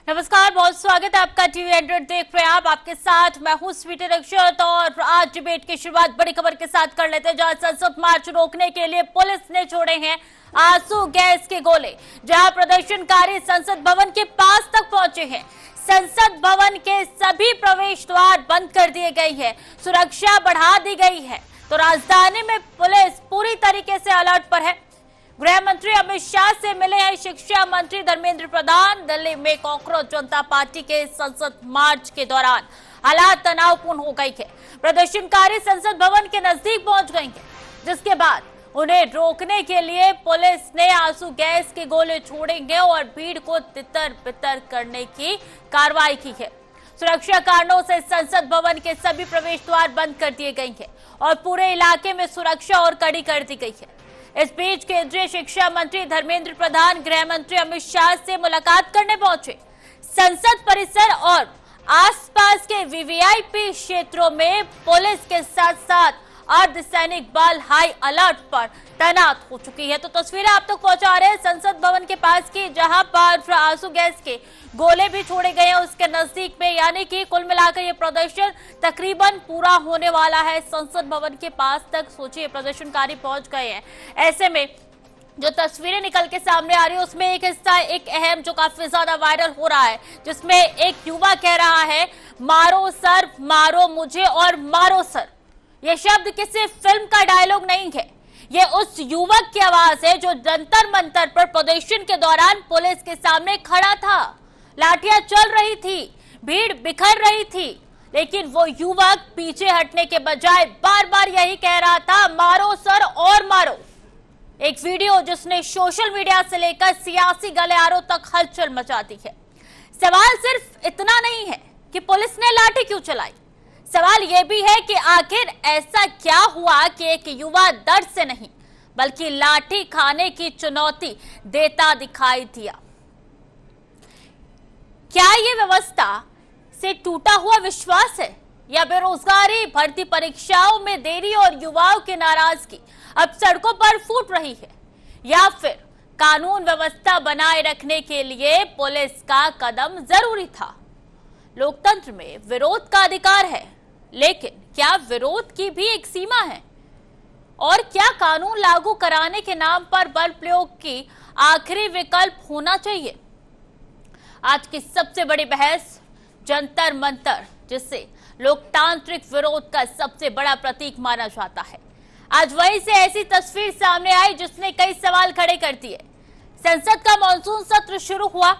नमस्कार, बहुत स्वागत है आपका टीवी 100 देख रहे हैं आप। आपके साथ मैं हूं स्वीटी रक्षत और आज डिबेट की शुरुआत बड़ी खबर के साथ कर लेते हैं, जहां संसद मार्च रोकने के लिए पुलिस ने छोड़े हैं आंसू गैस के गोले। जहां प्रदर्शनकारी संसद भवन के पास तक पहुंचे हैं। संसद भवन के सभी प्रवेश द्वार बंद कर दिए गए हैं, सुरक्षा बढ़ा दी गई है। तो राजधानी में पुलिस पूरी तरीके से अलर्ट पर है। गृह मंत्री अमित शाह से मिले हैं शिक्षा मंत्री धर्मेंद्र प्रधान। दिल्ली में कॉकरोच जनता पार्टी के संसद मार्च के दौरान हालात तनावपूर्ण हो गई है। प्रदर्शनकारी संसद भवन के नजदीक पहुंच गए हैं, जिसके बाद उन्हें रोकने के लिए पुलिस ने आंसू गैस के गोले छोड़ेंगे और भीड़ को तितर बितर करने की कार्रवाई की है। सुरक्षा कारणों से संसद भवन के सभी प्रवेश द्वार बंद कर दिए गए हैं और पूरे इलाके में सुरक्षा और कड़ी कर दी गई है। इस बीच केंद्रीय शिक्षा मंत्री धर्मेंद्र प्रधान गृह मंत्री अमित शाह से मुलाकात करने पहुंचे। संसद परिसर और आसपास के वीवीआईपी क्षेत्रों में पुलिस के साथ साथ अर्धसैनिक बल हाई अलर्ट पर तैनात हो चुकी है। तो तस्वीरें आप तक पहुंचा रहे हैं संसद भवन के पास की, जहां पर आंसू गैस के गोले भी छोड़े गए हैं उसके नजदीक में। यानी कि कुल मिलाकर ये प्रदर्शन तकरीबन पूरा होने वाला है। संसद भवन के पास तक सोचिए प्रदर्शनकारी पहुंच गए हैं। ऐसे में जो तस्वीरें निकल के सामने आ रही है उसमें एक हिस्सा एक अहम जो काफी ज्यादा वायरल हो रहा है, जिसमें एक युवा कह रहा है मारो सर, मारो मुझे और मारो सर। ये शब्द किसी फिल्म का डायलॉग नहीं है, ये उस युवक की आवाज है जो जंतर मंतर पर प्रदर्शन के दौरान पुलिस के सामने खड़ा था। लाठियां चल रही थी, भीड़ बिखर रही थी, लेकिन वो युवक पीछे हटने के बजाय बार बार यही कह रहा था मारो सर और मारो। एक वीडियो जिसने सोशल मीडिया से लेकर सियासी गलियारों तक हलचल मचा दी है। सवाल सिर्फ इतना नहीं है कि पुलिस ने लाठी क्यों चलाई, सवाल यह भी है कि आखिर ऐसा क्या हुआ कि एक युवा दर्द से नहीं बल्कि लाठी खाने की चुनौती देता दिखाई दिया। क्या ये व्यवस्था से टूटा हुआ विश्वास है, या बेरोजगारी, भर्ती परीक्षाओं में देरी और युवाओं की नाराजगी अब सड़कों पर फूट रही है, या फिर कानून व्यवस्था बनाए रखने के लिए पुलिस का कदम जरूरी था? लोकतंत्र में विरोध का अधिकार है, लेकिन क्या विरोध की भी एक सीमा है? और क्या कानून लागू कराने के नाम पर बल प्रयोग की आखिरी विकल्प होना चाहिए? आज की सबसे बड़ी बहस जंतर मंतर, जिसे लोकतांत्रिक विरोध का सबसे बड़ा प्रतीक माना जाता है, आज वहीं से ऐसी तस्वीर सामने आई जिसने कई सवाल खड़े कर दिए। संसद का मानसून सत्र शुरू हुआ,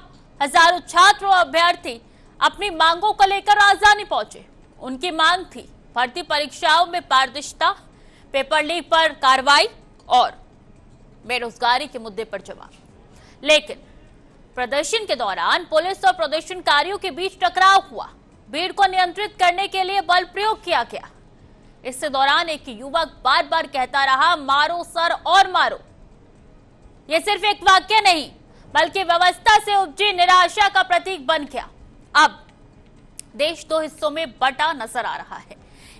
हजारों छात्र और अभ्यर्थी अपनी मांगों को लेकर राजधानी पहुंचे। उनकी मांग थी भर्ती परीक्षाओं में पारदर्शिता, पेपर लीक पर कार्रवाई और बेरोजगारी के मुद्दे पर जवाब। लेकिन प्रदर्शन के दौरान पुलिस और प्रदर्शनकारियों के बीच टकराव हुआ, भीड़ को नियंत्रित करने के लिए बल प्रयोग किया गया। इस दौरान एक युवक बार बार कहता रहा मारो सर और मारो। यह सिर्फ एक वाक्य नहीं बल्कि व्यवस्था से उपजी निराशा का प्रतीक बन गया। अब देश दो हिस्सों में बंटा नजर आ रहा है।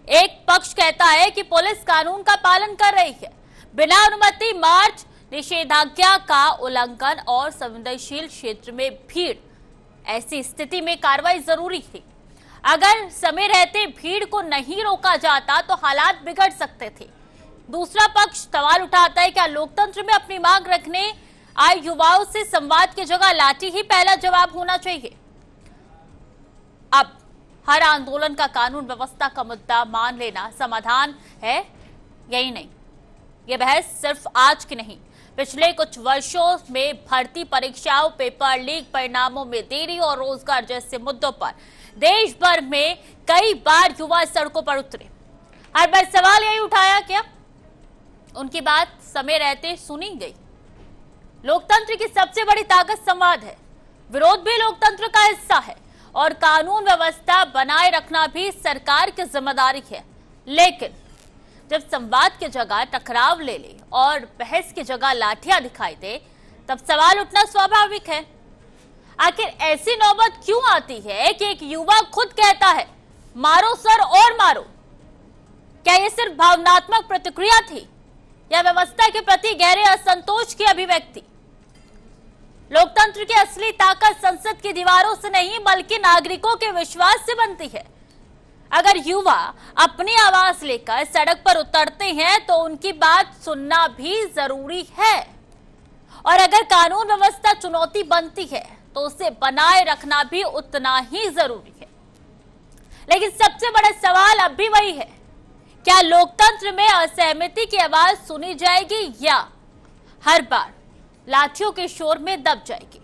एक पक्ष कहता है कि पुलिस कानून का पालन कर रही है, बिना अनुमति मार्च, निषेधाज्ञा का उल्लंघन और संवेदनशील क्षेत्र में भीड़, ऐसी स्थिति में कार्रवाई जरूरी थी। अगर समय रहते भीड़ को नहीं रोका जाता तो हालात बिगड़ सकते थे। दूसरा पक्ष सवाल उठाता है क्या लोकतंत्र में अपनी मांग रखने आए युवाओं से संवाद की जगह लाठी ही पहला जवाब होना चाहिए? अब हर आंदोलन का कानून व्यवस्था का मुद्दा मान लेना समाधान है, यही नहीं, यह बहस सिर्फ आज की नहीं, पिछले कुछ वर्षों में भर्ती परीक्षाओं, पेपर लीक, परिणामों में देरी और रोजगार जैसे मुद्दों पर देश भर में कई बार युवा सड़कों पर उतरे। हर बार सवाल यही उठाया क्या उनकी बात समय रहते सुनी गई? लोकतंत्र की सबसे बड़ी ताकत संवाद है, विरोध भी लोकतंत्र का हिस्सा है और कानून व्यवस्था बनाए रखना भी सरकार की जिम्मेदारी है। लेकिन जब संवाद की जगह टकराव ले ले और बहस की जगह लाठियां दिखाई दे, तब सवाल उठना स्वाभाविक है। आखिर ऐसी नौबत क्यों आती है कि एक युवा खुद कहता है मारो सर और मारो? क्या यह सिर्फ भावनात्मक प्रतिक्रिया थी या व्यवस्था के प्रति गहरे असंतोष की अभिव्यक्ति? लोकतंत्र की असली ताकत संसद की दीवारों से नहीं बल्कि नागरिकों के विश्वास से बनती है। अगर युवा अपनी आवाज लेकर सड़क पर उतरते हैं तो उनकी बात सुनना भी जरूरी है, और अगर कानून व्यवस्था चुनौती बनती है तो उसे बनाए रखना भी उतना ही जरूरी है। लेकिन सबसे बड़ा सवाल अब भी वही है, क्या लोकतंत्र में असहमति की आवाज सुनी जाएगी या हर बार लाठियों के शोर में दब जाएगी?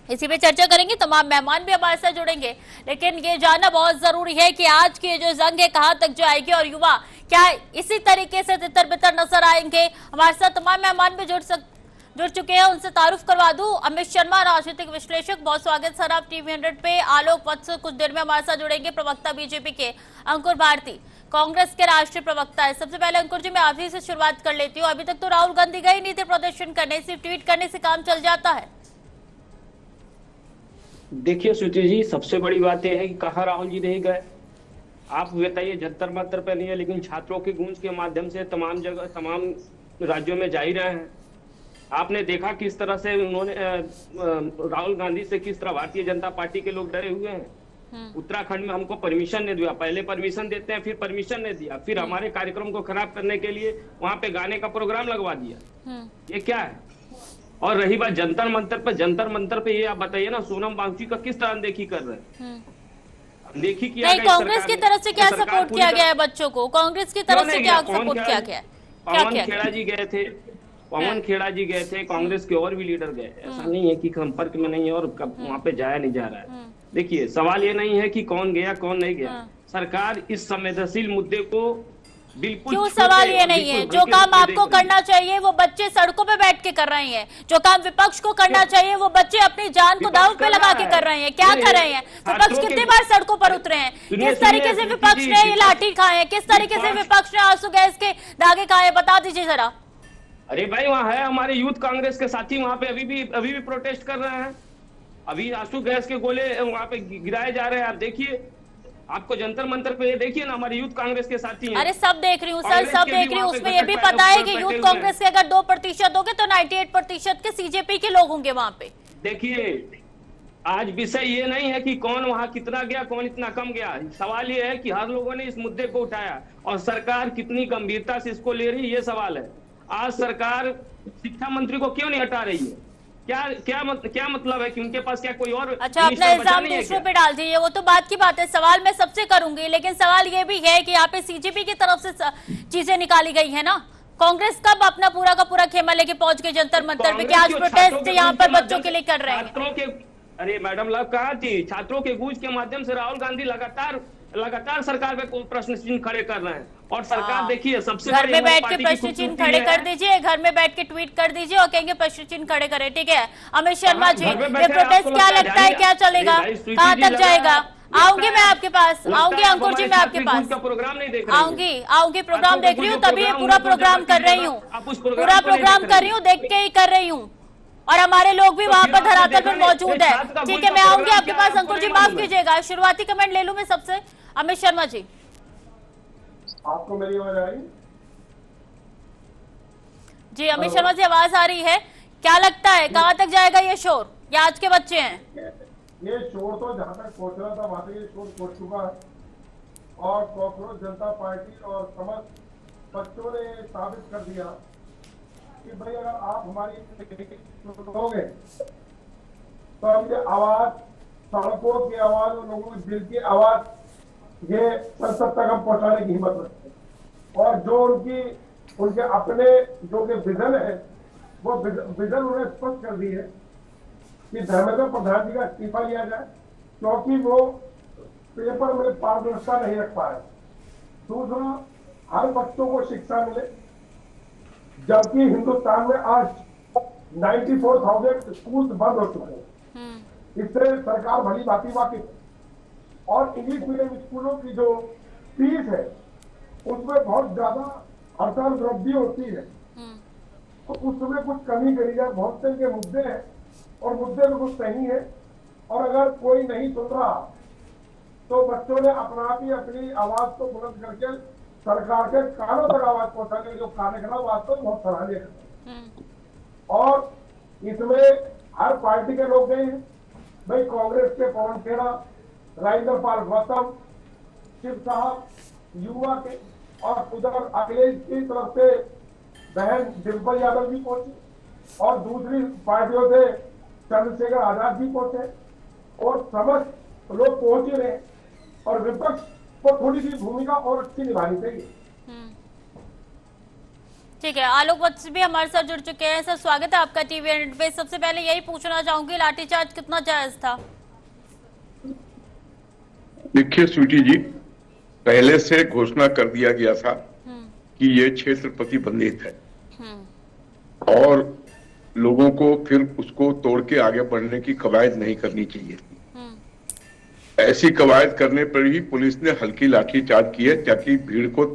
इसी पे चर्चा करेंगे। तमाम मेहमान भी हमारे साथ जुड़ेंगे, लेकिन ये जानना बहुत जरूरी है कि आज की जो जंग है कहां तक जाएगी और युवा क्या इसी तरीके से तितर बितर नजर आएंगे? हमारे साथ तमाम मेहमान भी जुड़ चुके हैं, उनसे तारुफ करवा दूं। अमित शर्मा, राजनीतिक विश्लेषक, बहुत स्वागत सर आप टीवी 100 पे। आलोक वत्स कुछ देर में हमारे साथ जुड़ेंगे, प्रवक्ता बीजेपी के। अंकुर भारती, कांग्रेस के राष्ट्रीय प्रवक्ता है। सबसे पहले अंकुर जी, मैं आप ही से शुरुआत कर लेती हूँ। अभी तक तो राहुल गांधी गए नहीं थे प्रदर्शन करने, सिर्फ ट्वीट करने से काम चल जाता है। देखिए श्रुति जी, सबसे बड़ी बात यह है कि कहाँ राहुल जी नहीं गए। आप बताइए, जंतर मंतर पे नहीं है, लेकिन छात्रों की गूंज के माध्यम से तमाम जगह तमाम राज्यों में जा ही रहे हैं। आपने देखा किस तरह से उन्होंने राहुल गांधी से किस तरह भारतीय जनता पार्टी के लोग डरे हुए हैं। उत्तराखंड में हमको परमिशन नहीं दिया, पहले परमिशन देते हैं फिर परमिशन नहीं दिया, फिर हमारे कार्यक्रम को खराब करने के लिए वहां पे गाने का प्रोग्राम लगवा दिया। ये क्या है? और रही बात जंतर मंतर पे ये आप बताइए ना, सोनम वांगचुक का किस तरह अनदेखी कर रहे हैं? अनदेखी किया नहीं, कांग्रेस की तरफ से क्या सपोर्ट किया गया है बच्चों को? कांग्रेस की तरफ से क्या सपोर्ट किया गया है? पवन खेड़ा जी गए थे, पवन खेड़ा जी गए थे, कांग्रेस के और भी लीडर गए। ऐसा नहीं है कि संपर्क में नहीं है और वहाँ पे जाया नहीं जा रहा है। देखिए, सवाल ये नहीं है कि कौन गया कौन नहीं गया। सरकार इस संवेदनशील मुद्दे को बिल्कुल, क्यों सवाल ये नहीं है? जो काम आपको करना चाहिए वो बच्चे सड़कों पे बैठ के कर रहे हैं, जो काम विपक्ष को करना चाहिए वो बच्चे अपनी जान को दांव पे लगा के कर रहे हैं। क्या कर रहे हैं? विपक्ष कितनी बार सड़कों पर उतरे हैं? किस तरीके से विपक्ष ने ये लाठी खाए हैं? किस तरीके से विपक्ष ने आंसू गैस के दागे खाए? बता दीजिए जरा। अरे भाई, वहाँ है हमारे यूथ कांग्रेस के साथी, वहाँ पे अभी भी प्रोटेस्ट कर रहे हैं। अभी आंसू गैस के गोले वहाँ पे गिराए जा रहे हैं। आप देखिए, आपको जंतर मंतर पे ये देखिए ना, हमारे यूथ कांग्रेस के साथी हैं। अरे सब देख रही हूँ सर, सब देख रही हूँ। उसमें ये भी पता है कि यूथ कांग्रेस के अगर 2% होंगे तो 98% के सीजेपी के लोग होंगे वहाँ पे। देखिए, आज विषय ये नहीं है कि कौन वहाँ कितना गया कौन इतना कम गया। सवाल ये है कि हर लोगों ने इस मुद्दे को उठाया और सरकार कितनी गंभीरता से इसको ले रही है, ये सवाल है। आज सरकार शिक्षा मंत्री को क्यों नहीं हटा रही है? क्या मतलब है कि उनके पास क्या कोई और? अच्छा, अपना इल्जाम दूसरों पे डाल दीजिए, वो तो बात की बात है। सवाल मैं सबसे करूंगी, लेकिन सवाल ये भी है कि यहाँ पे सीजेपी की तरफ से चीजें निकाली गई है ना। कांग्रेस कब अपना पूरा का पूरा खेमा लेके पहुंच गई जंतर मंतर पे? क्या आज प्रोटेस्ट यहाँ पर बच्चों के लिए कर रहे हैं? अरे मैडम, कहा थी छात्रों के गूंज के माध्यम से राहुल गांधी लगातार सरकार पे प्रश्न चिन्ह खड़े कर रहे हैं। और सरकार देखिए, सबसे घर में बैठ के प्रश्न चिन्ह खड़े कर दीजिए, घर में बैठ के ट्वीट कर दीजिए और कहेंगे प्रश्न चिन्ह खड़े करें। ठीक है अमित शर्मा जी, ये प्रोटेस्ट क्या लगता है क्या चलेगा, कहाँ तक जाएगा? आऊंगी मैं आपके पास, आऊंगी अंकुर जी, मैं आपके पास प्रोग्राम नहीं देख रही आऊंगी प्रोग्राम देख रही हूँ, तभी ये पूरा प्रोग्राम कर रही हूँ, पूरा प्रोग्राम कर रही हूँ, देख के ही कर रही हूँ। और हमारे लोग भी वहां पर धरातल पर मौजूद है। ठीक है, मैं आऊंगी आपके पास। अंकुर जी माफ कीजिएगा, शुरुआती कमेंट ले लूं मैं सबसे। अमित शर्मा जी, आपको मेरी आवाज आ रही? जी अमित शर्मा जी, आवाज आ रही है। क्या लगता है कहां तक जाएगा ये शोर? या आज के बच्चे हैं? ये शोर तो जहां तक पहुंच रहा था वहां तक ये शोर पहुंच चुका है और कॉकरोच जनता पार्टी और समस्त बच्चों ने साबित कर दिया कि भाई अगर आप हमारी सुनोगे तो हम ये आवाज, सड़कों की आवाज और लोगों के दिल की आवाज, ये संसद तक हम पहुंचाने की हिम्मत रखते हैं। और जो उनके अपने जो के विजन है, वो विजन उन्हें स्पष्ट कर दी है कि धर्मेंद्र प्रधान जी का इस्तीफा लिया जाए, क्योंकि वो पेपर में पारदर्शिता नहीं रख पा रहे। दूसरा, हर बच्चों को शिक्षा मिले, जबकि हिंदुस्तान में आज 94,000 स्कूल बंद हो चुके हैं। इससे सरकार भली भांति वाकिफ। और इंग्लिश मीडियम स्कूलों की जो फीस है उसमें बहुत ज्यादा हर साल वृद्धि होती है, तो उसमें कुछ कमी करी जाए। बहुत से ये मुद्दे हैं और मुद्दे में कुछ सही है, और अगर कोई नहीं सुन रहा तो बच्चों ने अपना आप ही अपनी आवाज को बुलंद करके सरकार के कानों तक आवाज पहुंचाने का जो कार्यक्रम वास्तव में बहुत सराहनीय है। और इसमें हर पार्टी के लोग गए हैं भाई, कांग्रेस के पवन खेड़ा, राजेंद्र पाल गौतम, शिव साहब युवा के, और उधर अखिलेश की तरफ से बहन डिम्पल यादव जी पहुंची, और दूसरी पार्टियों से चंद्रशेखर आजाद जी पहुंचे, और समस्त लोग पहुंच ही रहे, और विपक्ष को थोड़ी सी भूमिका और अच्छी निभानी चाहिए। ठीक है, आलोक वत्स भी हमारे साथ जुड़ चुके हैं। सर, स्वागत है आपका टीवी हंड्रेड पे। सबसे पहले यही पूछना चाहूंगी, लाठीचार्ज कितना जायज था? देखिए स्वीटी जी, पहले से घोषणा कर दिया गया था कि ये क्षेत्र प्रतिबंधित है और लोगों को फिर उसको तोड़ के आगे बढ़ने की कवायद नहीं करनी चाहिए थी। ऐसी कवायद करने पर ही पुलिस ने हल्की लाठीचार्ज की है ताकि भीड़ को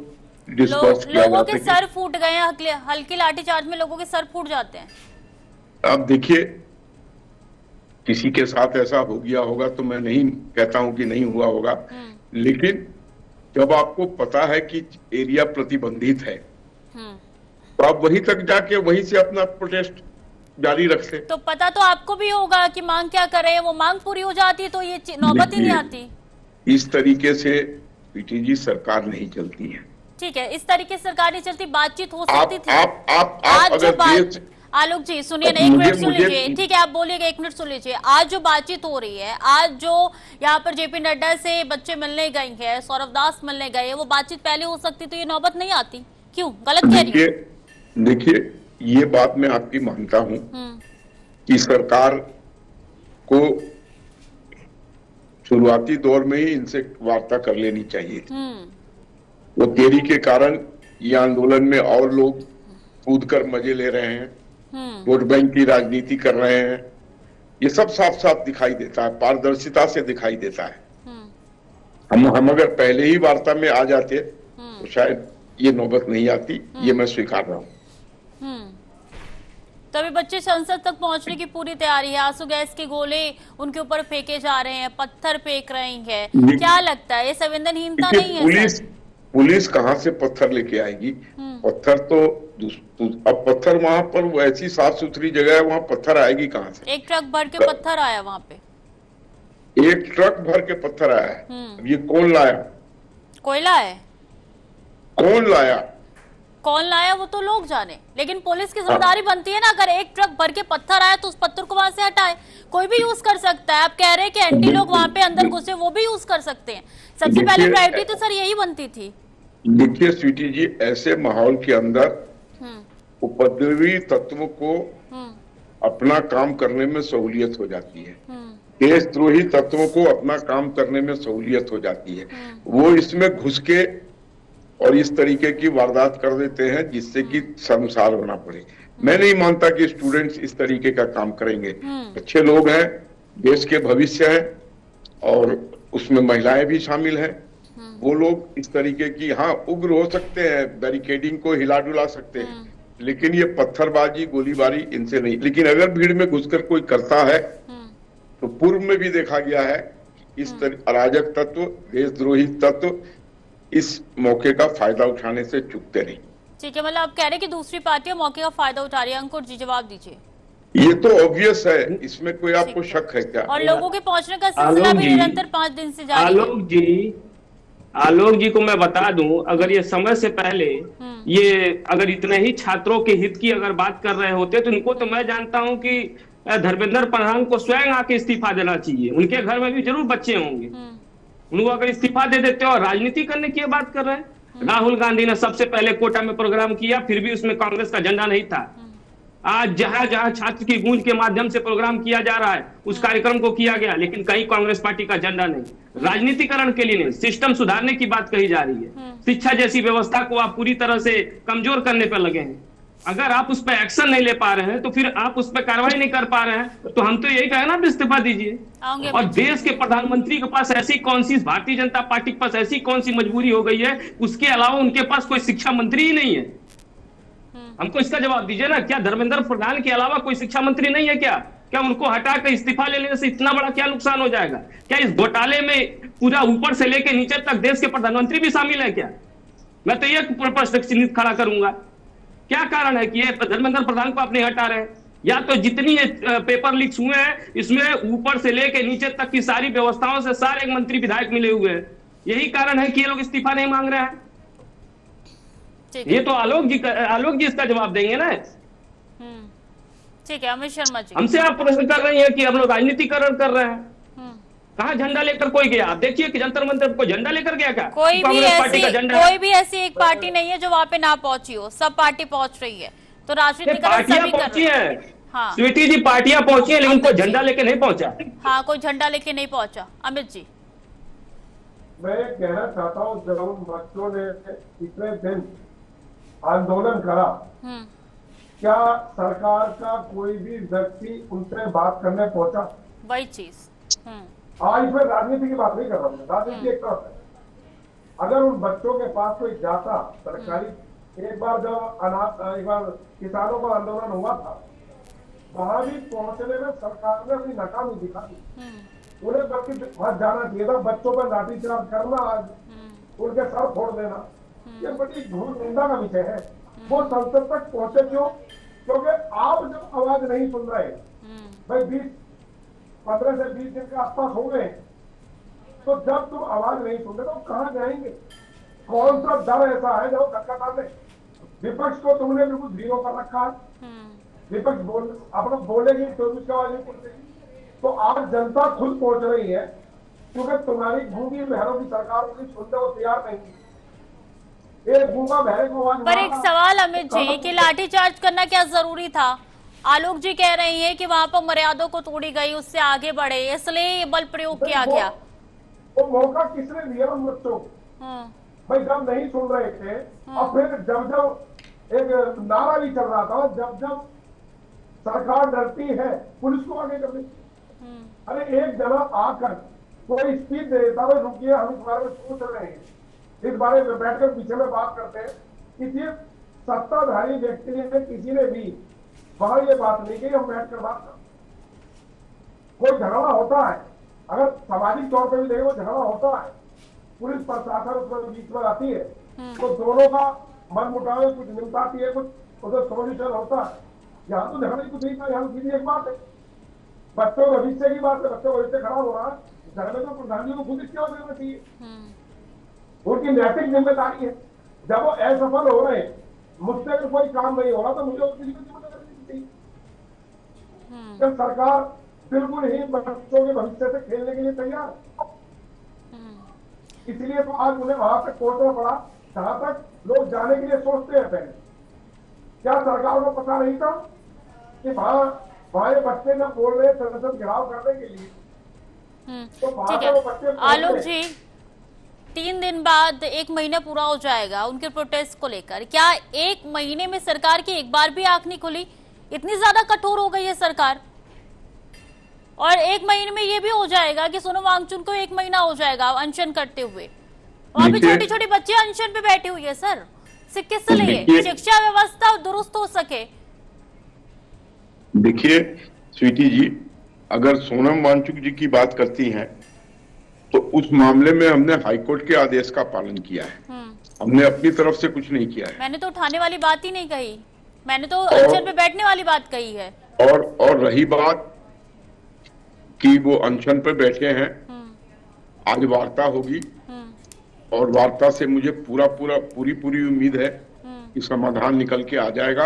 डिस्पर्स किया जा लोगों सके। के सर फूट गए हैं, हल्की लाठीचार्ज में लोगों के सर फूट जाते हैं। अब देखिए, किसी के साथ ऐसा हो गया होगा तो मैं नहीं कहता हूं कि नहीं हुआ होगा, लेकिन जब आपको पता है कि एरिया प्रतिबंधित है तो आप वहीं तक जाके वहीं से अपना प्रोटेस्ट जारी रखते। तो पता तो आपको भी होगा कि मांग क्या कर रहे हैं, वो मांग पूरी हो जाती तो ये नौबत ही नहीं आती। इस तरीके से पीटीजी सरकार नहीं चलती है। ठीक है, इस तरीके से सरकार नहीं चलती, बातचीत हो सकती थी। आप आज जो अगर आलोक जी सुनिए ना, एक मिनट सुन लीजिए। ठीक है, आप बोलिएगा, एक मिनट सुन लीजिए। आज जो बातचीत हो रही है, आज जो यहाँ पर जेपी नड्डा से बच्चे मिलने गई हैं, सौरभ दास मिलने गए, वो बातचीत पहले हो सकती तो ये नौबत नहीं आती। क्यों, गलत कह रही है? देखिए, ये बात मैं आपकी मानता हूं कि सरकार को शुरुआती दौर में ही इनसे वार्ता कर लेनी चाहिए। वो देरी के कारण ये आंदोलन में और लोग कूद कर मजे ले रहे हैं, वोट बैंक की राजनीति कर रहे हैं। ये सब साफ साफ दिखाई देता है, पारदर्शिता से दिखाई देता है। हम अगर पहले ही वार्ता में आ जाते तो शायद ये नौबत नहीं आती, ये मैं स्वीकार रहा हूँ। तभी बच्चे संसद तक पहुंचने की पूरी तैयारी है। आंसू गैस के गोले उनके ऊपर फेंके जा रहे हैं, पत्थर फेंक रहे हैं। क्या लगता है, ये संवेदनहीनता नहीं है? पुलिस कहाँ से पत्थर लेके आएगी? पत्थर तो अब पत्थर वहां पर वो ऐसी साफ सुथरी जगह है, वहां पत्थर आएगी कहाँ से? एक ट्रक भर के पत्थर आया वहां पे, एक ट्रक भर के पत्थर आया है। अब ये कौन लाया? कोयला है। कौन लाया वो तो लोग जाने, लेकिन पुलिस की जिम्मेदारी बनती है ना, अगर एक ट्रक भर के पत्थर आया तो उस पत्थर को वहां से हटाए। कोई भी यूज कर सकता है। आप कह रहे हैं कि एंटी लोग वहां पे अंदर घुसे, वो भी यूज कर सकते हैं। सबसे पहले प्रायोरिटी तो सर यही बनती थी। देखिए स्वीटी जी, ऐसे माहौल के अंदर उपद्रवी तत्वों को अपना काम करने में सहूलियत हो जाती है, देशद्रोही तत्वों को अपना काम करने में सहूलियत हो जाती है। वो इसमें घुस के और इस तरीके की वारदात कर देते हैं जिससे कि शर्मसार होना पड़े। मैं नहीं मानता कि स्टूडेंट्स इस तरीके का काम करेंगे। अच्छे लोग हैं, देश के भविष्य है, और उसमें महिलाएं भी शामिल हैं। वो लोग इस तरीके की, हाँ, उग्र हो सकते हैं, बैरिकेडिंग को हिला डुला सकते हैं, लेकिन ये पत्थरबाजी गोलीबारी इनसे नहीं। लेकिन अगर भीड़ में घुसकर कोई करता है तो पूर्व में भी देखा गया है, इस अराजक तत्व, देशद्रोही तत्व इस मौके का फायदा उठाने से चूकते नहीं। ठीक है, मतलब आप कह रहे हैं कि दूसरी पार्टियां मौके का फायदा उठा रही है। अंकुर जी, जवाब दीजिए। ये तो ऑब्वियस है, इसमें कोई आपको शक है क्या? और लोगों के पहुंचने का सिलसिला भी निरंतर 5 दिन से जारी है। आलोक जी को मैं बता दूं, अगर ये समय से पहले ये अगर इतने ही छात्रों के हित की अगर बात कर रहे होते तो इनको तो मैं जानता हूं कि धर्मेंद्र प्रधान को स्वयं आके इस्तीफा देना चाहिए। उनके घर में भी जरूर बच्चे होंगे, उनको अगर इस्तीफा दे देते और राजनीति करने की बात कर रहे हैं। राहुल गांधी ने सबसे पहले कोटा में प्रोग्राम किया, फिर भी उसमें कांग्रेस का झंडा नहीं था। आज जहां जहां छात्र की गूंज के माध्यम से प्रोग्राम किया जा रहा है, उस कार्यक्रम को किया गया, लेकिन कहीं कांग्रेस पार्टी का झंडा नहीं। राजनीतिकरण के लिए नहीं, सिस्टम सुधारने की बात कही जा रही है। शिक्षा जैसी व्यवस्था को आप पूरी तरह से कमजोर करने पर लगे हैं। अगर आप उस पर एक्शन नहीं ले पा रहे हैं तो फिर आप उस पर कार्रवाई नहीं कर पा रहे हैं, तो हम तो यही कहें ना, इस्तीफा दीजिए। और देश के प्रधानमंत्री के पास ऐसी कौन सी, भारतीय जनता पार्टी के पास ऐसी कौन सी मजबूरी हो गई है, उसके अलावा उनके पास कोई शिक्षा मंत्री ही नहीं है? हमको इसका जवाब दीजिए ना। क्या धर्मेंद्र प्रधान के अलावा कोई शिक्षा मंत्री नहीं है क्या? क्या उनको हटाकर इस्तीफा ले लेने से इतना बड़ा क्या नुकसान हो जाएगा? क्या इस घोटाले में पूरा ऊपर से लेकर नीचे तक देश के प्रधानमंत्री भी शामिल है क्या? मैं तो ये प्रश्न चिन्हित खड़ा करूंगा, क्या कारण है कि ये धर्मेंद्र प्रधान को आप नहीं हटा रहे? या तो जितनी पेपर लीक्स हुए हैं इसमें ऊपर से लेके नीचे तक की सारी व्यवस्थाओं से सारे मंत्री विधायक मिले हुए हैं। यही कारण है कि ये लोग इस्तीफा नहीं मांग रहे हैं। ये तो आलोक जी इसका जवाब देंगे ना। ठीक है अमित शर्मा जी, हमसे आप प्रश्न कर रही हैं कि हम लोग राजनीतिकरण कर रहे हैं। कहाँ झंडा लेकर कोई गया? आप देखिए कि जंतर मंतर को झंडा लेकर गया क्या? कोई भी ऐसी एक पार्टी नहीं है जो वहां पे ना पहुंची हो, सब पार्टी पहुंच रही है। तो राजनीतिकरण सभी पहुंची है। हाँ स्वीटी जी, पार्टियां पहुंची है लेकिन कोई झंडा लेके नहीं पहुंचा। हाँ कोई झंडा लेके नहीं पहुंचा। अमित जी, मैं कहना चाहता हूँ, जब उन बच्चों ने इतने दिन आंदोलन करा, क्या सरकार का कोई भी व्यक्ति उनसे बात करने पहुंचा? वही चीज। आज मैं राजनीति की बात नहीं कर रहा हूँ, राजनीति एक तरफ है। अगर उन बच्चों के पास कोई जाता सरकारी, एक बार जब एक बार किसानों का आंदोलन हुआ था, वहां भी पहुंचने में सरकार ने अपनी नाकामी दिखा दी। उन्हें बल्कि वहां जाना चाहिए था, बच्चों पर लाठीचार्ज करना, आज उनके सर फोड़ देना, ये बड़ी धूल निंदा का विषय है। वो संसद तक पहुंचे क्यों? क्योंकि आप जब आवाज नहीं सुन रहे, भाई 15 से 20 दिन के आसपास हो गए, तो जब तुम आवाज नहीं सुन रहे तो कहां जाएंगे? कौन सा दर ऐसा है जो धक्का डाले? विपक्ष को तुमने बिल्कुल जीरो कर रखा है। विपक्ष अपना बोलेगी तो उसकी आवाज नहीं सुनती। तो आज जनता खुद पहुंच रही है, क्योंकि तुम्हारी गूंगी बहरों की सरकार उन्हें सुनने को तैयार नहीं। एक गूंगा बहरे को आवाज। पर एक सवाल अमित जी कि लाठीचार्ज करना क्या जरूरी था? आलोक जी कह रही हैं कि वहां पर मर्यादा को तोड़ी गई, उससे आगे बढ़े, इसलिए ये बल प्रयोग किया गया। वो मौका किसने दिया उन बच्चों को? भाई जब नहीं सुन रहे थे, और फिर जब एक नारा भी चल रहा था, जब सरकार डरती है पुलिस को आगे कर देती। अरे एक जना आकर कोई स्पीच दे देता, भाई रुकिए हम इस बारे में सोच रहे हैं, इस बारे में बैठकर पीछे में बात करते हैं। किसी सत्ताधारी व्यक्ति ने, किसी ने भी वहां ये बात नहीं की हम बैठकर बात कर। कोई झगड़ा होता है, अगर सामाजिक तौर पर भी देखें, वो झगड़ा होता है, पुलिस प्रशासन उसमें बीच में आती है, तो दोनों का मन मुटाव, कुछ मिलता है, कुछ उधर सोल्यूशन होता है। यहाँ तो झगड़े कुछ नहीं था, यहाँ सीधी एक बात है, बच्चों भविष्य की बात है, बच्चों भविष्य खराब हो रहा है, झगड़े तो प्रधान जी को खुद इसकी वजह देना चाहिए, उनकी नैतिक जिम्मेदारी है। जब वो असफल हो रहे, मुझसे अगर कोई काम नहीं हो रहा तो मुझे उसकी जिम्मेदारी चाहिए। जब सरकार बिल्कुल ही बच्चों के भविष्य से खेलने के लिए तैयार, इसलिए तो आज उन्हें वहां तक पहुंचना पड़ा जहां तक लोग जाने के लिए सोचते हैं। पहले क्या सरकार को पता नहीं था कि वहां बच्चे जब बोल रहे संसद घेराव करने के लिए, तो वहां से वो बच्चे। आलोक जी, 3 दिन बाद 1 महीना पूरा हो जाएगा उनके प्रोटेस्ट को लेकर, क्या 1 महीने में सरकार की एक बार भी आंख नहीं खुली? इतनी ज्यादा कठोर हो गई है सरकार। और 1 महीने में ये भी हो जाएगा कि सोनम वांगचुक को 1 महीना हो जाएगा अनशन करते हुए, वहां भी छोटी छोटी बच्चियां अनशन पे बैठी हुई है। सर किससे लिए शिक्षा व्यवस्था दुरुस्त हो सके? देखिए स्वीटी जी, अगर सोनम वांगचुक जी की बात करती हैं तो उस मामले में हमने हाईकोर्ट के आदेश का पालन किया है, हमने अपनी तरफ से कुछ नहीं किया है। मैंने तो उठाने वाली बात ही नहीं कही, मैंने तो अनशन पे बैठने वाली बात कही है। और रही बात कि वो अनशन पे बैठे हैं, आज वार्ता होगी और वार्ता से मुझे पूरी उम्मीद है कि समाधान निकल के आ जाएगा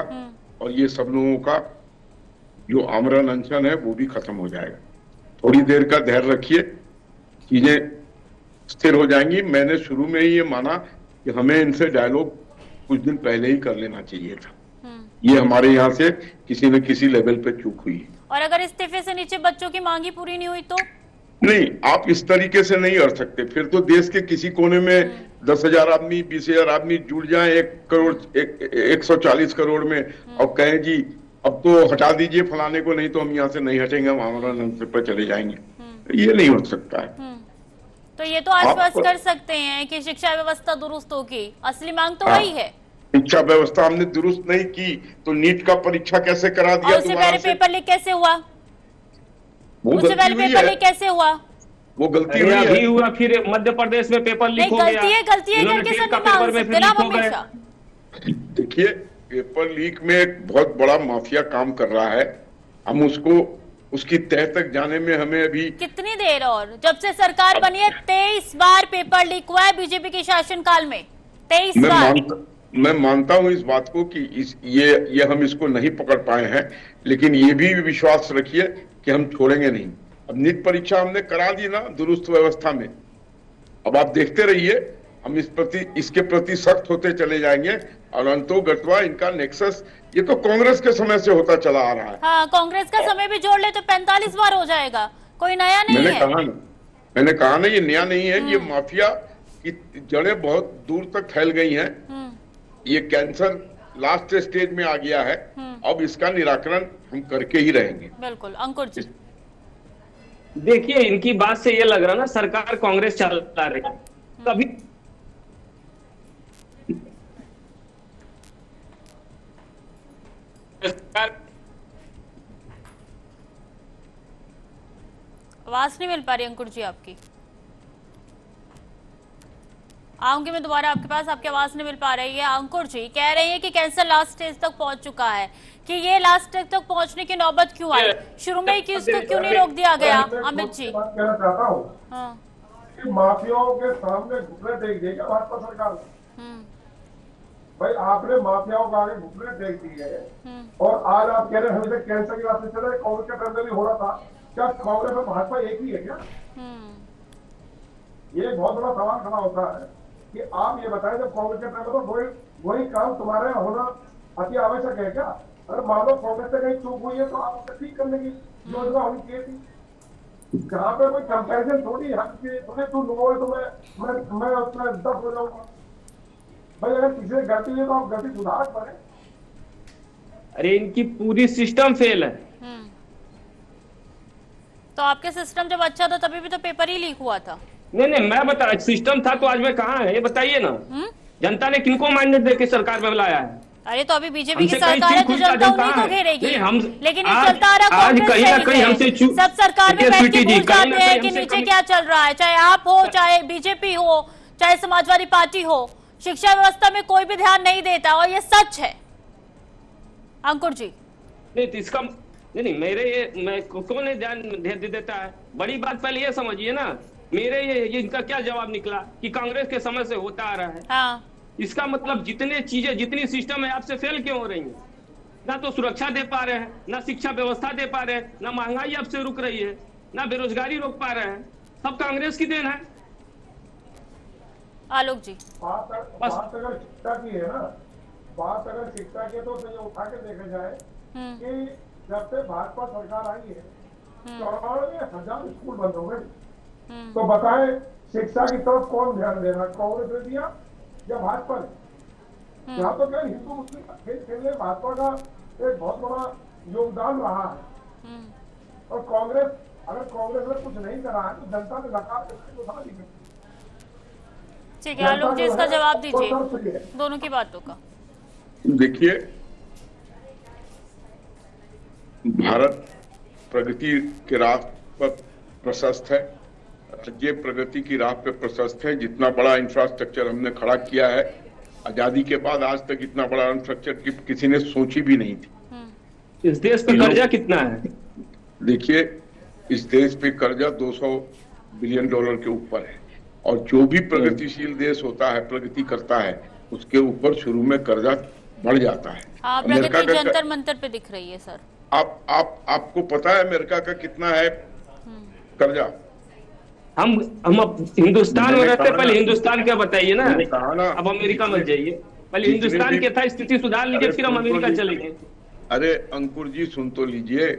और ये सब लोगों का जो आमरण अनशन है वो भी खत्म हो जाएगा। थोड़ी देर का धैर्य रखिए, चीजें स्थिर हो जाएंगी। मैंने शुरू में ही ये माना कि हमें इनसे डायलॉग कुछ दिन पहले ही कर लेना चाहिए था, ये हमारे यहाँ से किसी न किसी लेवल पे चूक हुई है। और अगर इस्तीफे से नीचे बच्चों की मांगी पूरी नहीं हुई तो? नहीं, आप इस तरीके से नहीं कर सकते। फिर तो देश के किसी कोने में 10,000 आदमी 20,000 आदमी जुड़ जाएं 140 करोड़ में और कहें जी अब तो हटा दीजिए फलाने को, नहीं तो हम यहाँ से नहीं हटेंगे, हम हमारा पर चले जाएंगे। ये नहीं हो सकता है। तो ये तो आश्वस्त कर सकते हैं कि शिक्षा व्यवस्था दुरुस्त होगी, असली मांग तो वही है। शिक्षा व्यवस्था हमने दुरुस्त नहीं की तो नीट का परीक्षा कैसे करा दिया? उससे पहले पेपर लीक कैसे हुआ? उससे पहले पेपर लीक कैसे हुआ? वो गलती हुई हुआ, फिर मध्य प्रदेश में पेपर लीक हो गया। गलती है करके सब नहीं मान सकते ना हमेशा। देखिए पेपर लीक में एक बहुत बड़ा माफिया काम कर रहा है हम उसको उसकी तह तक जाने में हमें अभी कितनी देर, और जब से सरकार बनी है 23 बार पेपर लीक हुआ है बीजेपी के शासनकाल में, 23 बार। मैं मानता हूं इस बात को कि ये हम इसको नहीं पकड़ पाए हैं, लेकिन ये भी विश्वास रखिए कि हम छोड़ेंगे नहीं। अब नीट परीक्षा हमने करा दी ना दुरुस्त व्यवस्था में, अब आप देखते रहिए, हम इसके प्रति सख्त होते चले जाएंगे और अंतोगत्वा इनका नेक्सस ये तो कांग्रेस के समय से होता चला आ रहा है। हाँ, कांग्रेस का समय भी जोड़ ले तो 45 बार हो जाएगा, कोई नया नहीं है। मैंने कहा ना ये नया नहीं है, ये माफिया की जड़ें बहुत दूर तक फैल गई हैं। ये कैंसर लास्ट स्टेज में आ गया है, अब इसका निराकरण हम करके ही रहेंगे। बिल्कुल। अंकुर जी, देखिए इनकी बात से ये लग रहा ना सरकार कांग्रेस चला रही है। कभी आवाज नहीं मिल पा रही अंकुर जी आपकी। आऊंगी मैं दोबारा आपके पास, आपकी आवाज नहीं मिल पा रही है। अंकुर जी कह रहे हैं कि कैंसर लास्ट स्टेज तक पहुंच चुका है, कि ये लास्ट स्टेज तक पहुंचने की नौबत क्यों आई, शुरू में ही इसको क्यों नहीं रोक दिया गया? अमित जी, कहना चाहता हूँ कि माफियाओं के सामने घुटने टेक देगा भाजपा सरकार। भाई आपने माफियाओं का आगे घुटने टेक दिए और आज आप कह रहे हैं हमें कैंसर की बात चल रही, कांग्रेस के टाइम में भी हो रहा था। क्या कांग्रेस और भाजपा एक ही है क्या? ये बहुत बड़ा सवाल खड़ा होता है कि आप ये बताएं, जब कांग्रेस के टाइम में तो वही काम तुम्हारे होना अति आवश्यक है क्या? अगर मान लो कांग्रेस से कहीं चूक हुई है तो आप उसे ठीक करने की योजना होनी चाहिए थी। जहाँ पे कोई कंपेरिजन थोड़ी हक की तुम्हें तू लो है तो मैं उसमें 10 हो जाऊंगा। भाई अगर किसी से गलती है तो आप गलती सुधार करें। अरे इनकी पूरी सिस्टम फेल है। तो आपके सिस्टम जब अच्छा था तभी भी तो पेपर ही लीक हुआ था। नहीं मैं बता, सिस्टम था तो आज मैं कहाँ है ये बताइए ना। जनता ने किनको मैंडेट देके सरकार में बुलाया है? अरे तो अभी बीजेपी की सरकार है तो जनता उन्हीं को घेरेगी। लेकिन ये चलता आ रहा आज कहीं ना कहीं हमसे सब सरकार में बैठ के भूल जाते हैं कि नीचे क्या चल रहा है, चाहे आप हो, चाहे बीजेपी हो, चाहे समाजवादी पार्टी हो, शिक्षा व्यवस्था में कोई भी ध्यान नहीं देता और ये सच है। अंकुर जी, नहीं तो इसका नहीं मैं कौन ध्यान दे देता है? बड़ी बात पहले ये समझिए ना, मेरे ये इनका क्या जवाब निकला कि कांग्रेस के समय से होता आ रहा है। हाँ। इसका मतलब जितने चीजें जितनी सिस्टम है आपसे फेल क्यों हो रही है? ना तो सुरक्षा दे पा रहे हैं, ना शिक्षा व्यवस्था दे पा रहे हैं, ना महंगाई आपसे रुक रही है, ना बेरोजगारी रोक पा रहे हैं। सब कांग्रेस की देन है। आलोक जी, बात अगर शिक्षा की है ना, बात अगर शिक्षा की तो ये उठा के देखा जाए कि जब से भाजपा सरकार आई है 94,000 स्कूल बंद हो गए। तो बताएं शिक्षा की तरफ कौन ध्यान दे रहा, कांग्रेस ने दिया या भाजपा ने? यहाँ तो क्या हिंदू मुस्लिम का खेल खेलने भाजपा का एक बहुत बड़ा योगदान रहा है। और कांग्रेस, अगर कांग्रेस ने कुछ नहीं करा है तो जनता ने नकार के उठा दी। ठीक है आलोक जी, इसका जवाब दीजिए दोनों की बातों का। देखिए, भारत प्रगति के राह पर प्रशस्त है, राज्य प्रगति की राह पे प्रशस्त है। जितना बड़ा इंफ्रास्ट्रक्चर हमने खड़ा किया है आजादी के बाद आज तक, इतना बड़ा इंफ्रास्ट्रक्चर किसी ने सोची भी नहीं थी। इस देश पे कर्जा कितना है? देखिए, इस देश पे कर्जा $200 बिलियन के ऊपर है और जो भी प्रगतिशील देश होता है, प्रगति करता है, उसके ऊपर शुरू में कर्जा बढ़ जाता है। प्रगति जंतर मंतर पे दिख रही है सर। आपको पता है अमेरिका का कितना है कर्जा? हम अब हिंदुस्तान में रहते, पहले हिंदुस्तान क्या बताइए ना, अब अमेरिका मत जाइए, पहले हिंदुस्तान के था स्थिति सुधार लीजिए फिर हम अमेरिका चलेंगे। अरे अंकुर जी सुन तो लीजिए,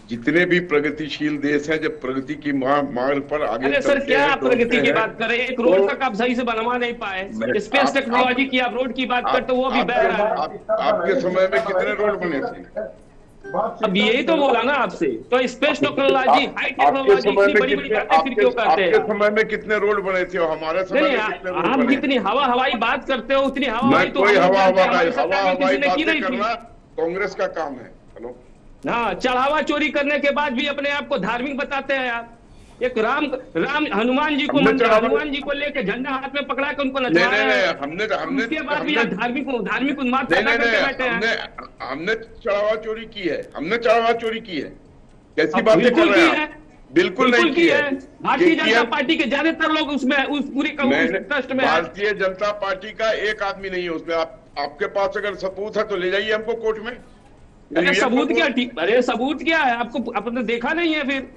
जितने भी प्रगतिशील देश हैं जब प्रगति की मार्ग पर आगे, अरे सर क्या आप प्रगति की बात करें? एक रोड तक आप सही से बनवा नहीं पाए, स्पेस टेक्नोलॉजी की आप रोड की बात करते वो भी बह रहा है। आपके समय में कितने रोड बने थे? अब यही तो बोला ना आपसे, तो स्पेस टेक्नोलॉजी, हाई टेक्नोलॉजी, इतनी बड़ी बड़ी बातें फिर क्यों करते हैं? आपके समय में कितने रोड बने थे और हमारे समय में कितने रोड बने? आप जितनी हवाई बात करते हो उतनी हवाई तो कांग्रेस का काम है। हेलो, हाँ, चढ़ावा चोरी करने के बाद भी अपने आप को धार्मिक बताते हैं आप। एक राम हनुमान जी को हनुमान जी को लेके झंडा हाथ में पकड़ा के उनको नचवा रहे हैं। हमने उसके बाद भी धार्मिक उन्माद पैदा करके बैठे हैं। हमने चढ़ावा चोरी की है, हमने चढ़ावा चोरी की है। कैसी बातें कर रहे हैं? बिल्कुल नहीं की है। भारतीय जनता पार्टी के ज्यादातर लोग उसमें उस पूरी ट्रस्ट में। भारतीय जनता पार्टी का एक आदमी नहीं है उसमें। आपके पास अगर सबूत है तो ले जाइए हमको कोर्ट में। अरे सबूत क्या? अरे सबूत क्या है? आपने देखा नहीं है? फिर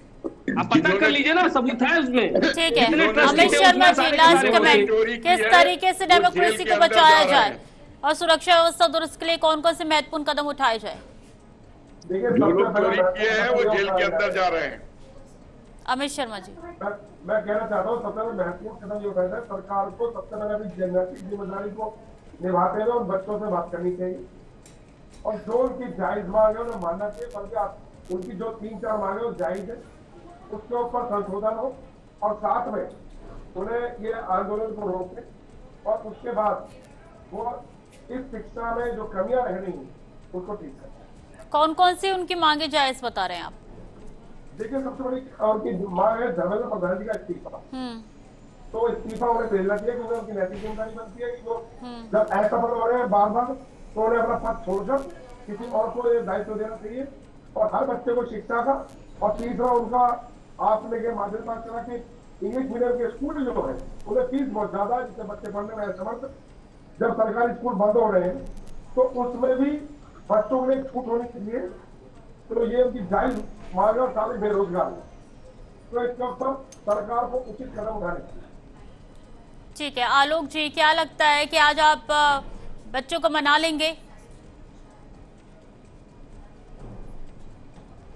आप पता कर लीजिए ना, सबूत है उसमें। ठीक है अमित शर्मा जी, लास्ट कमेंट, किस तरीके से डेमोक्रेसी को बचाया जाए और सुरक्षा व्यवस्था दुरुस्त के लिए कौन कौन से महत्वपूर्ण कदम उठाए जाए? देखिए जो लोग चोरी किए हैं वो जेल के अंदर जा रहे हैं। अमित शर्मा जी, मैं कहना चाहता हूँ सबसे पहले महत्वपूर्ण कदम ये उठाया है, सरकार को सबसे पहले अपनी नैतिक जिम्मेदारी को निभाते हुए उन बच्चों से बात करनी चाहिए और जो उनकी जायज मांग है उन्हें मानना चाहिए, बल्कि उनकी जो 3-4 मांगे वो जायज है उसके ऊपर संशोधन हो और साथ में उन्हें ये आंदोलन को रोके और उसके बाद वो इस शिक्षा में जो कमियां रह रही हैं उसको ठीक करें। कौन कौन सी उनकी मांगे जायज बता रहे हैं आप? देखिए सबसे बड़ी उनकी मांग है धर्मेंद्र प्रधान जी का इस्तीफा। तो इस्तीफा उन्हें मिलना चाहिए क्योंकि उनकी नैतिक जिम्मेदारी बनती है कि वो जब असफल हो रहे हैं बार बार तो उन्हें अपना पद छोड़कर किसी और को ये दायित्व देना चाहिए और हर बच्चे को शिक्षा का। और तीसरा उनका आपने के माध्यम से बात करा कि इंग्लिश मीडियम के स्कूल जो है उन्हें फीस बहुत ज्यादा है जिससे बच्चे पढ़ने में असमर्थ। जब सरकारी स्कूल बंद हो रहे हैं तो उसमें भी बच्चों में छूट होनी चाहिए। तो ये उनकी जायज मांग और सारे बेरोजगार है, तो इसके ऊपर सरकार को उचित कदम उठाने चाहिए। ठीक है आलोक जी, क्या लगता है कि आज आप बच्चों को मना लेंगे?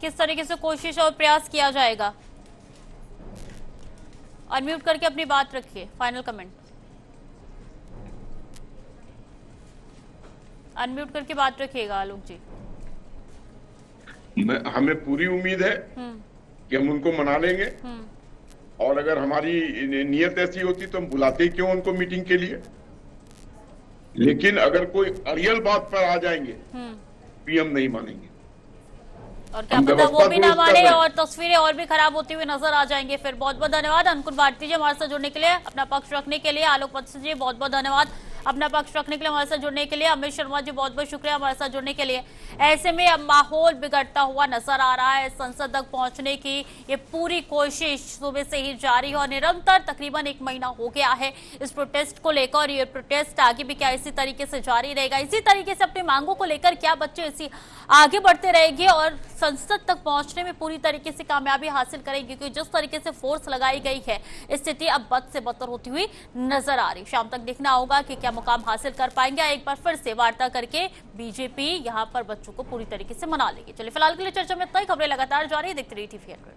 किस तरीके से कोशिश और प्रयास किया जाएगा? अनम्यूट करके अपनी बात रखिए, फाइनल कमेंट। अनम्यूट करके बात रखिएगा आलोक जी। हमें पूरी उम्मीद है कि हम उनको मना लेंगे और अगर हमारी नीयत ऐसी होती तो हम बुलाते ही क्यों उनको मीटिंग के लिए। लेकिन अगर कोई अड़ियल बात पर आ जाएंगे भी हम नहीं मानेंगे और क्या पता वो भी ना माने और तस्वीरें और भी खराब होती हुई नजर आ जाएंगे। फिर बहुत बहुत धन्यवाद अंकुर भारती जी हमारे साथ जुड़ने के लिए, अपना पक्ष रखने के लिए। आलोक वत्स जी बहुत बहुत धन्यवाद अपना पक्ष रखने के लिए, हमारे साथ जुड़ने के लिए। अमित शर्मा जी बहुत बहुत शुक्रिया हमारे साथ जुड़ने के लिए। ऐसे में अब माहौल बिगड़ता हुआ नजर आ रहा है, संसद तक पहुंचने की ये पूरी कोशिश सुबह से ही जारी है और निरंतर तकरीबन 1 महीना हो गया है इस प्रोटेस्ट को लेकर। ये प्रोटेस्ट आगे भी क्या इसी तरीके से जारी रहेगा? इसी तरीके से अपनी मांगों को लेकर क्या बच्चे इसी आगे बढ़ते रहेंगे और संसद तक पहुंचने में पूरी तरीके से कामयाबी हासिल करेंगे? क्योंकि जिस तरीके से फोर्स लगाई गई है स्थिति अब बद से बदतर होती हुई नजर आ रही। शाम तक देखना होगा कि क्या मुकाम हासिल कर पाएंगे। एक बार फिर से वार्ता करके बीजेपी यहां पर बच्चों को पूरी तरीके से मना लेगी। चलिए फिलहाल के लिए चर्चा में इतना ही। खबरें लगातार जारी, देखते रहिए टीवी 100।